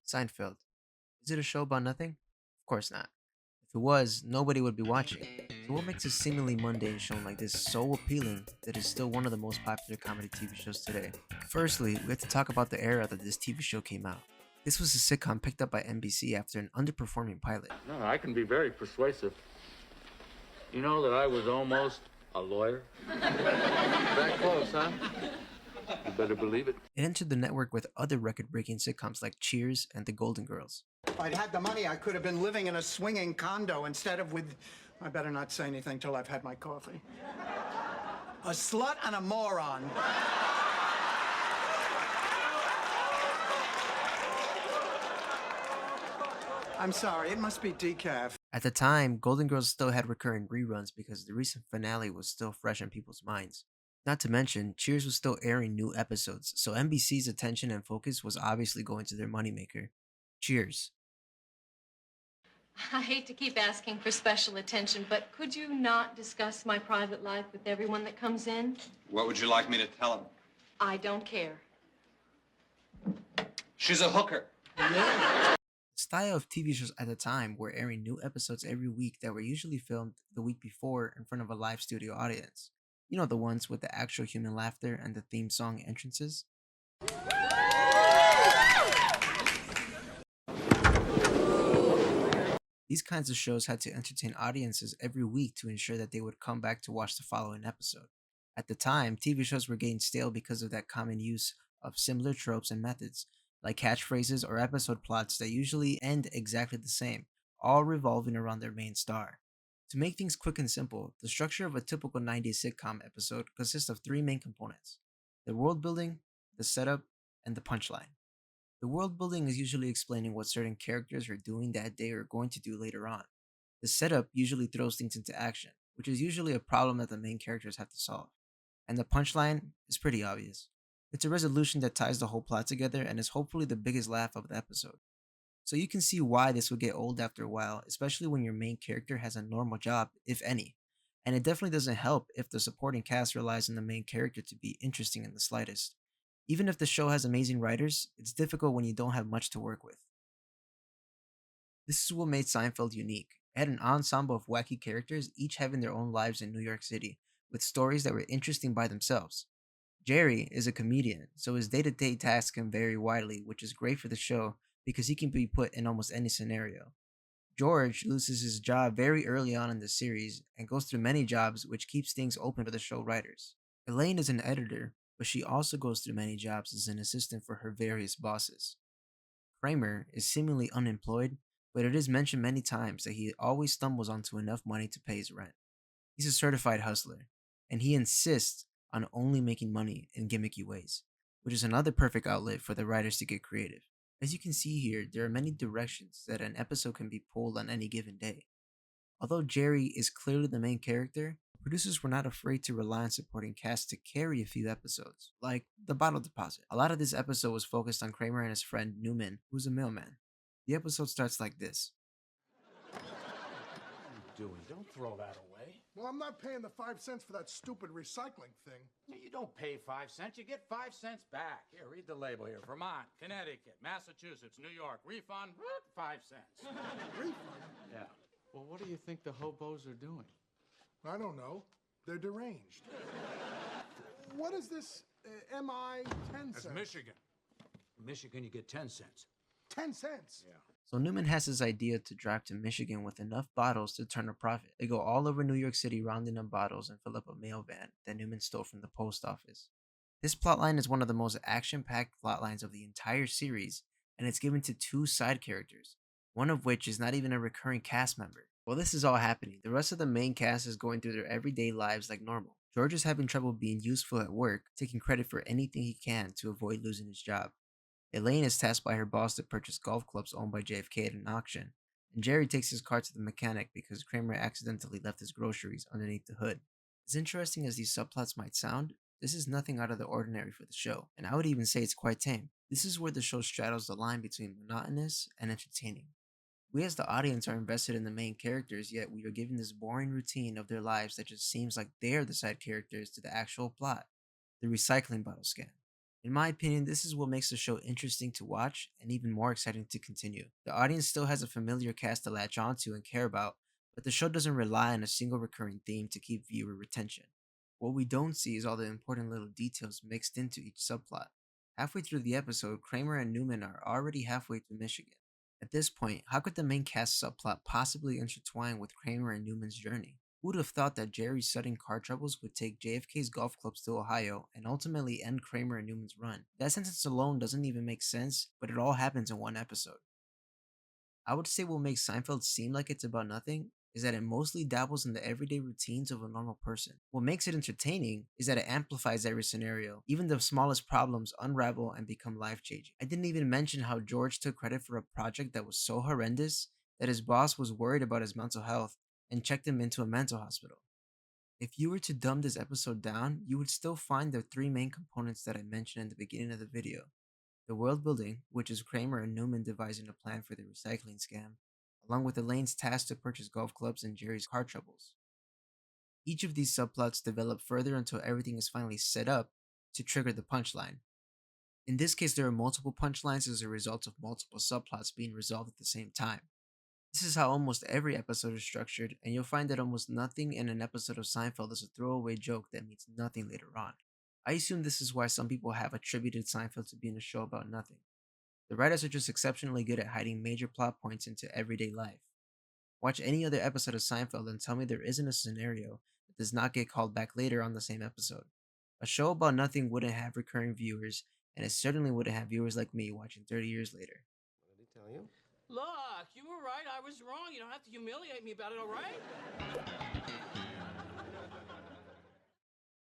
Seinfeld. Is it a show about nothing? Of course not. If it was, nobody would be watching. So what makes a seemingly mundane show like this so appealing that it's still one of the most popular comedy TV shows today? Firstly, we have to talk about the era that this TV show came out. This was a sitcom picked up by NBC after an underperforming pilot. No, I can be very persuasive. You know that I was almost a lawyer? That close, huh? You better believe it. It entered the network with other record-breaking sitcoms like Cheers and The Golden Girls. If I'd had the money, I could have been living in a swinging condo instead of with... I better not say anything till I've had my coffee. A slut and a moron. I'm sorry, it must be decaf. At the time, Golden Girls still had recurring reruns because the recent finale was still fresh in people's minds. Not to mention, Cheers was still airing new episodes, so NBC's attention and focus was obviously going to their moneymaker, Cheers. I hate to keep asking for special attention, but could you not discuss my private life with everyone that comes in? What would you like me to tell him? I don't care. She's a hooker. The style of TV shows at the time were airing new episodes every week that were usually filmed the week before in front of a live studio audience. You know, the ones with the actual human laughter and the theme song entrances? These kinds of shows had to entertain audiences every week to ensure that they would come back to watch the following episode. At the time, TV shows were getting stale because of that common use of similar tropes and methods, like catchphrases or episode plots that usually end exactly the same, all revolving around their main star. To make things quick and simple, the structure of a typical 90s sitcom episode consists of three main components: the world building, the setup, and the punchline. The world building is usually explaining what certain characters are doing that day or going to do later on. The setup usually throws things into action, which is usually a problem that the main characters have to solve. And the punchline is pretty obvious. It's a resolution that ties the whole plot together and is hopefully the biggest laugh of the episode. So you can see why this would get old after a while, especially when your main character has a normal job, if any. And it definitely doesn't help if the supporting cast relies on the main character to be interesting in the slightest. Even if the show has amazing writers, it's difficult when you don't have much to work with. This is what made Seinfeld unique. It had an ensemble of wacky characters, each having their own lives in New York City, with stories that were interesting by themselves. Jerry is a comedian, so his day to day tasks can vary widely, which is great for the show because he can be put in almost any scenario. George loses his job very early on in the series and goes through many jobs, which keeps things open for the show writers. Elaine is an editor, but she also goes through many jobs as an assistant for her various bosses. Kramer is seemingly unemployed, but it is mentioned many times that he always stumbles onto enough money to pay his rent. He's a certified hustler, and he insists on only making money in gimmicky ways, which is another perfect outlet for the writers to get creative. As you can see here, there are many directions that an episode can be pulled on any given day. Although Jerry is clearly the main character, producers were not afraid to rely on supporting cast to carry a few episodes, like The Bottle Deposit. A lot of this episode was focused on Kramer and his friend Newman, who's a mailman. The episode starts like this. What are you doing? Don't throw that away. Well, I'm not paying the 5 cents for that stupid recycling thing. You don't pay 5 cents. You get 5 cents back. Here, read the label here. Vermont, Connecticut, Massachusetts, New York. Refund, 5 cents. Refund? Yeah. Well, what do you think the hobos are doing? I don't know. They're deranged. What is this MI 10 That's cents? Michigan. In Michigan, you get 10 cents. 10 cents? Yeah. So Newman has his idea to drive to Michigan with enough bottles to turn a profit. They go all over New York City rounding up bottles and fill up a mail van that Newman stole from the post office. This plotline is one of the most action-packed plotlines of the entire series, and it's given to two side characters, one of which is not even a recurring cast member. While this is all happening, the rest of the main cast is going through their everyday lives like normal. George is having trouble being useful at work, taking credit for anything he can to avoid losing his job. Elaine is tasked by her boss to purchase golf clubs owned by JFK at an auction, and Jerry takes his car to the mechanic because Kramer accidentally left his groceries underneath the hood. As interesting as these subplots might sound, this is nothing out of the ordinary for the show, and I would even say it's quite tame. This is where the show straddles the line between monotonous and entertaining. We as the audience are invested in the main characters, yet we are given this boring routine of their lives that just seems like they're the side characters to the actual plot. The recycling bottle scam. In my opinion, this is what makes the show interesting to watch and even more exciting to continue. The audience still has a familiar cast to latch onto and care about, but the show doesn't rely on a single recurring theme to keep viewer retention. What we don't see is all the important little details mixed into each subplot. Halfway through the episode, Kramer and Newman are already halfway to Michigan. At this point, how could the main cast subplot possibly intertwine with Kramer and Newman's journey? Who would have thought that Jerry's sudden car troubles would take JFK's golf clubs to Ohio and ultimately end Kramer and Newman's run? That sentence alone doesn't even make sense, but it all happens in one episode. I would say what makes Seinfeld seem like it's about nothing is that it mostly dabbles in the everyday routines of a normal person. What makes it entertaining is that it amplifies every scenario. Even the smallest problems unravel and become life changing. I didn't even mention how George took credit for a project that was so horrendous that his boss was worried about his mental health and checked him into a mental hospital. If you were to dumb this episode down, you would still find the three main components that I mentioned in the beginning of the video: the world building, which is Kramer and Newman devising a plan for the recycling scam, along with Elaine's task to purchase golf clubs and Jerry's car troubles. Each of these subplots develop further until everything is finally set up to trigger the punchline. In this case, there are multiple punchlines as a result of multiple subplots being resolved at the same time. This is how almost every episode is structured, and you'll find that almost nothing in an episode of Seinfeld is a throwaway joke that means nothing later on. I assume this is why some people have attributed Seinfeld to being a show about nothing. The writers are just exceptionally good at hiding major plot points into everyday life. Watch any other episode of Seinfeld and tell me there isn't a scenario that does not get called back later on the same episode. A show about nothing wouldn't have recurring viewers, and it certainly wouldn't have viewers like me watching 30 years later. What did he tell you? Look, you were right. I was wrong. You don't have to humiliate me about it, all right?